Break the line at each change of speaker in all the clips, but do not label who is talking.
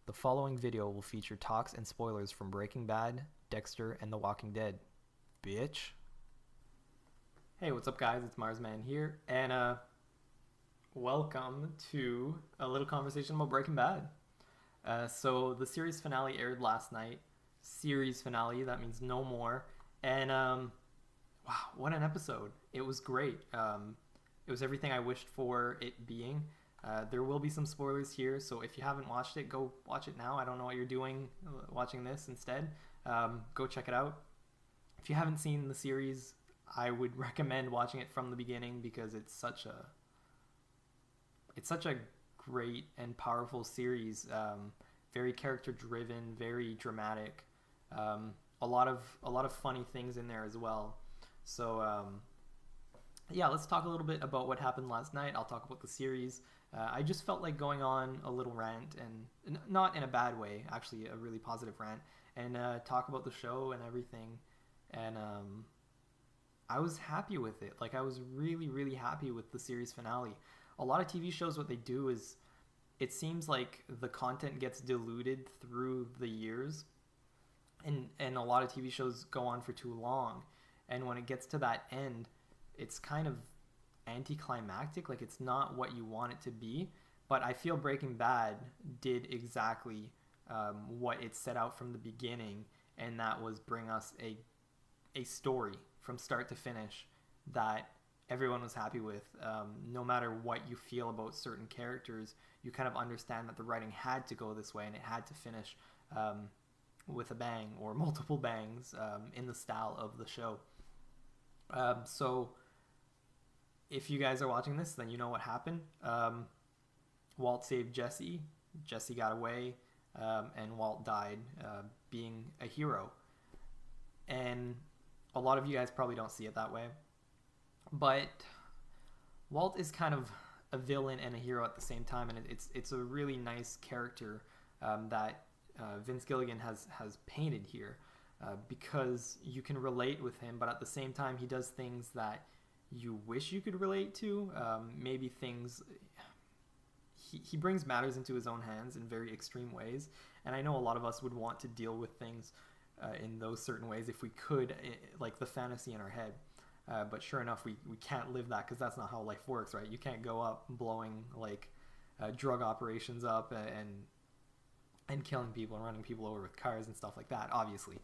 The following video will feature talks and spoilers from Breaking Bad, Dexter, and The Walking Dead. Bitch. Hey, what's up, guys? It's Marsman here, and welcome to a little conversation about Breaking Bad. So the series finale aired last night. Series finale, that means no more. And wow, what an episode! It was great. It was everything I wished for it being. There will be some spoilers here, so if you haven't watched it, go watch it now. I don't know what you're doing watching this instead. Go check it out. If you haven't seen the series, I would recommend watching it from the beginning because it's such a great and powerful series. Very character driven, very dramatic. A lot of funny things in there as well. So yeah, let's talk a little bit about what happened last night. I'll talk about the series. I just felt like going on a little rant, and not in a bad way, actually a really positive rant, and talk about the show and everything. And I was happy with it. Like, I was really, really happy with the series finale. A lot of TV shows, what they do is, it seems like the content gets diluted through the years, and a lot of TV shows go on for too long. And when it gets to that end, it's kind of anticlimactic. Like, it's not what you want it to be. But I feel Breaking Bad did exactly what it set out from the beginning, and that was bring us a story from start to finish that everyone was happy with. No matter what you feel about certain characters, you kind of understand that the writing had to go this way, and it had to finish with a bang or multiple bangs in the style of the show. So if you guys are watching this, then you know what happened. Walt saved Jesse. Jesse got away, and Walt died, being a hero. And a lot of you guys probably don't see it that way. But Walt is kind of a villain and a hero at the same time, and it's a really nice character that Vince Gilligan has painted here, because you can relate with him, but at the same time he does things that you wish you could relate to. Maybe things he brings matters into his own hands in very extreme ways, and I know a lot of us would want to deal with things in those certain ways if we could, like the fantasy in our head. But sure enough, we can't live that, because that's not how life works, right? You can't go up blowing like drug operations up and killing people and running people over with cars and stuff like that, obviously.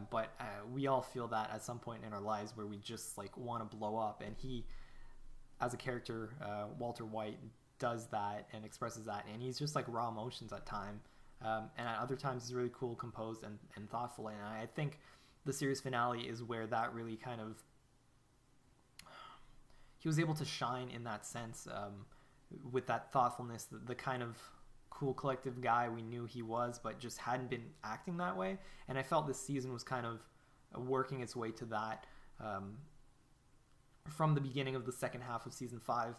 But we all feel that at some point in our lives where we just like want to blow up. And he, as a character, Walter White, does that and expresses that. And he's just like raw emotions at time. And at other times he's really cool, composed, and thoughtful. And I think the series finale is where that really kind of, he was able to shine in that sense, with that thoughtfulness, the kind of cool collective guy we knew he was, but just hadn't been acting that way. And I felt this season was kind of working its way to that. From the beginning of the second half of season 5,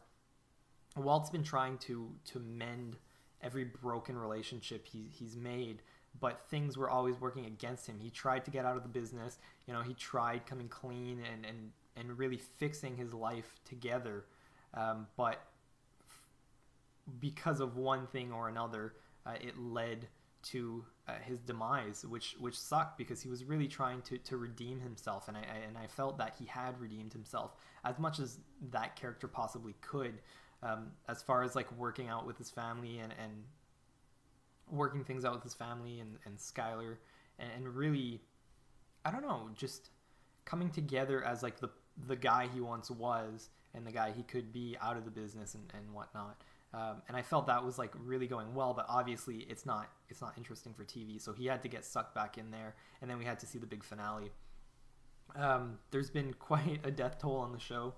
Walt's been trying to mend every broken relationship he's made, but things were always working against him. He tried to get out of the business. He tried coming clean and really fixing his life together, but because of one thing or another, it led to his demise, which sucked, because he was really trying to redeem himself, and I felt that he had redeemed himself as much as that character possibly could, as far as like working out with his family and working things out with his family and Skyler, and really, I don't know, just coming together as like the guy he once was and the guy he could be out of the business and whatnot. And I felt that was like really going well, but obviously it's not interesting for TV, so he had to get sucked back in there, and then we had to see the big finale. There's been quite a death toll on the show,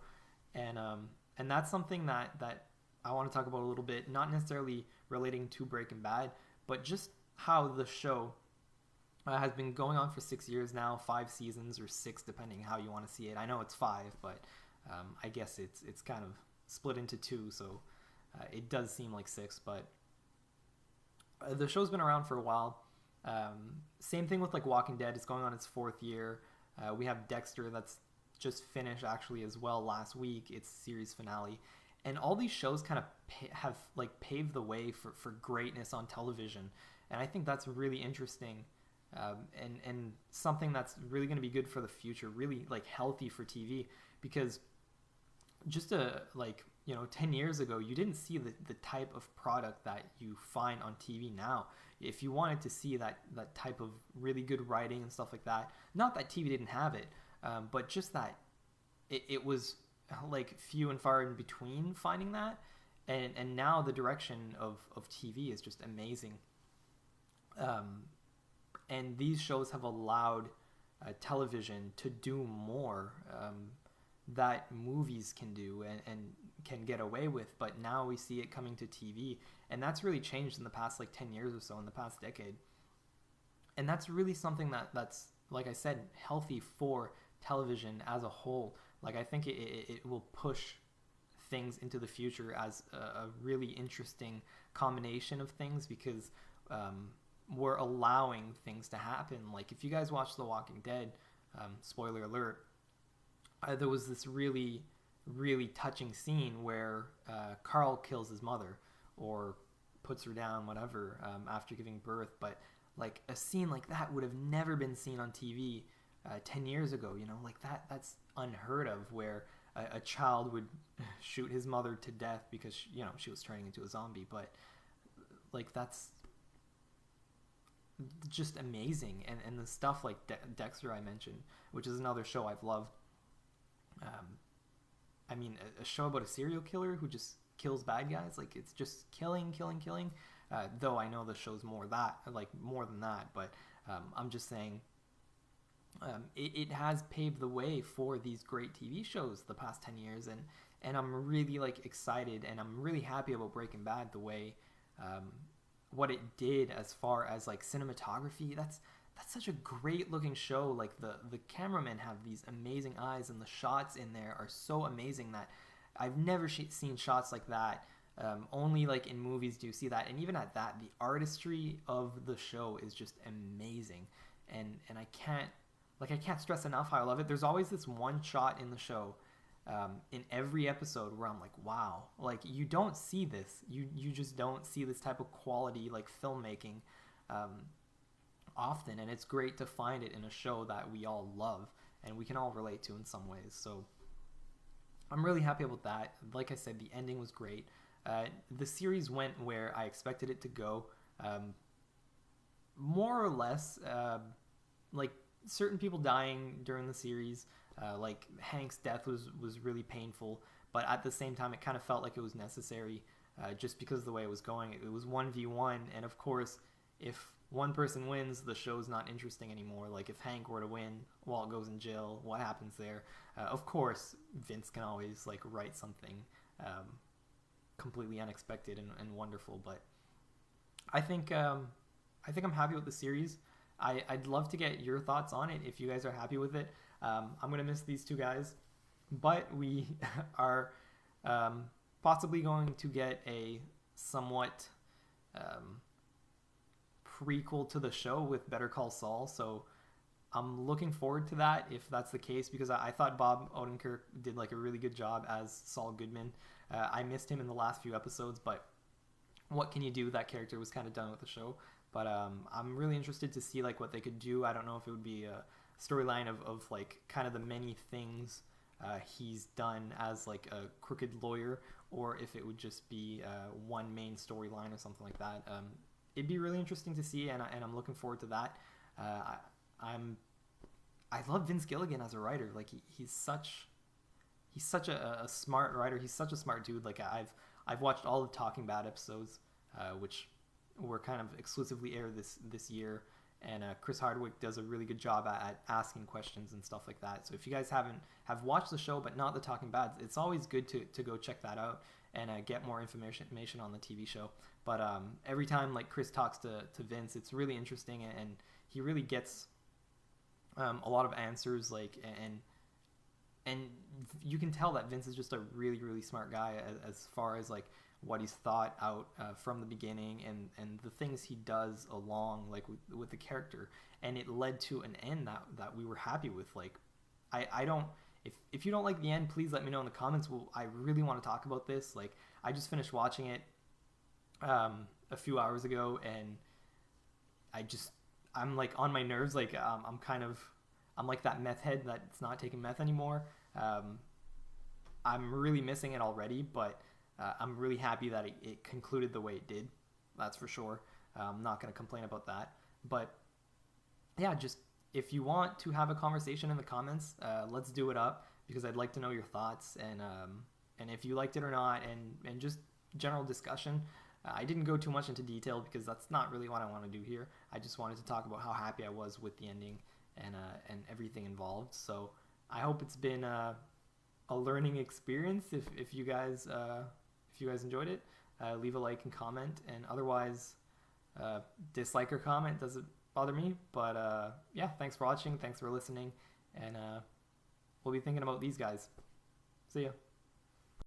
and that's something that I want to talk about a little bit, not necessarily relating to Breaking Bad, but just how the show has been going on for 6 years now, 5 seasons, or 6 depending how you want to see it. I know it's 5, but I guess it's kind of split into 2, so it does seem like 6, but the show's been around for a while. Same thing with like Walking Dead. It's going on its 4th year. We have Dexter that's just finished actually as well last week, its series finale. And all these shows kind of have like paved the way for greatness on television. and I think that's really interesting, and something that's really going to be good for the future, really like healthy for TV, because just like 10 years ago you didn't see the type of product that you find on TV now. If you wanted to see that type of really good writing and stuff like that, not that TV didn't have it, but just that it was like few and far in between finding that, and now the direction of TV is just amazing. And these shows have allowed television to do more, that movies can do and can get away with, but now we see it coming to TV, and that's really changed in the past like 10 years or so, in the past decade. And that's really something that's, like I said, healthy for television as a whole. Like, I think it will push things into the future as a really interesting combination of things, because we're allowing things to happen. Like, if you guys watch The Walking Dead, spoiler alert, there was this really, really touching scene where Carl kills his mother, or puts her down, whatever, after giving birth. But like, a scene like that would have never been seen on TV 10 years ago. Like that's unheard of, where a child would shoot his mother to death because she was turning into a zombie. But like, that's just amazing. And the stuff like Dexter I mentioned, which is another show I've loved. I mean, a show about a serial killer who just kills bad guys. Like, it's just killing. Though I know the show's more than that. But I'm just saying, it has paved the way for these great TV shows the past 10 years, and I'm really like excited, and I'm really happy about Breaking Bad, the way what it did as far as like cinematography. That's such a great looking show. Like, the cameramen have these amazing eyes, and the shots in there are so amazing that I've never seen shots like that. Only like in movies do you see that, and even at that, the artistry of the show is just amazing, and I can't stress enough how I love it. There's always this one shot in the show, in every episode, where I'm like, wow, like, you don't see this, you just don't see this type of quality, like, filmmaking often, and it's great to find it in a show that we all love and we can all relate to in some ways. So I'm really happy about that. Like I said, the ending was great. The series went where I expected it to go, more or less. Like, certain people dying during the series, like Hank's death was really painful, but at the same time it kind of felt like it was necessary, just because of the way it was going. It was 1v1, and of course, if one person wins, the show's not interesting anymore. Like, if Hank were to win, Walt goes in jail, what happens there? Of course, Vince can always like write something completely unexpected and wonderful. But I think I'm happy with the series. I'd love to get your thoughts on it if you guys are happy with it. I'm gonna miss these two guys, but we are possibly going to get a somewhat prequel to the show with Better Call Saul, so I'm looking forward to that if that's the case, because I thought Bob Odenkirk did like a really good job as Saul Goodman. I missed him in the last few episodes, but what can you do? That character was kind of done with the show. But I'm really interested to see like what they could do. I don't know if it would be a storyline of like kind of the many things he's done as like a crooked lawyer, or if it would just be one main storyline or something like that. It'd be really interesting to see, and I'm looking forward to that. I love Vince Gilligan as a writer. Like, he's such a smart writer. He's such a smart dude. Like, I've watched all the Talking Bad episodes, which were kind of exclusively aired this year, and Chris Hardwick does a really good job at asking questions and stuff like that. So if you guys have watched the show but not the Talking Bad, it's always good to go check that out and get more information on the TV show. But every time like Chris talks to Vince, it's really interesting, and he really gets a lot of answers, like, and you can tell that Vince is just a really, really smart guy as far as like what he's thought out from the beginning, and the things he does along like with the character, and it led to an end that we were happy with. Like, I don't, if you don't like the end, please let me know in the comments. I really want to talk about this. Like, I just finished watching it a few hours ago, and I'm like on my nerves. Like I'm like that meth head that's not taking meth anymore. I'm really missing it already, but I'm really happy that it concluded the way it did. That's for sure. I'm not going to complain about that. But yeah, just if you want to have a conversation in the comments, let's do it up because I'd like to know your thoughts and if you liked it or not, and just general discussion. I didn't go too much into detail because that's not really what I want to do here. I just wanted to talk about how happy I was with the ending and everything involved. So I hope it's been a learning experience. If you guys enjoyed it, leave a like and comment. And otherwise, dislike or comment doesn't bother me. But yeah, thanks for watching. Thanks for listening. And we'll be thinking about these guys. See ya.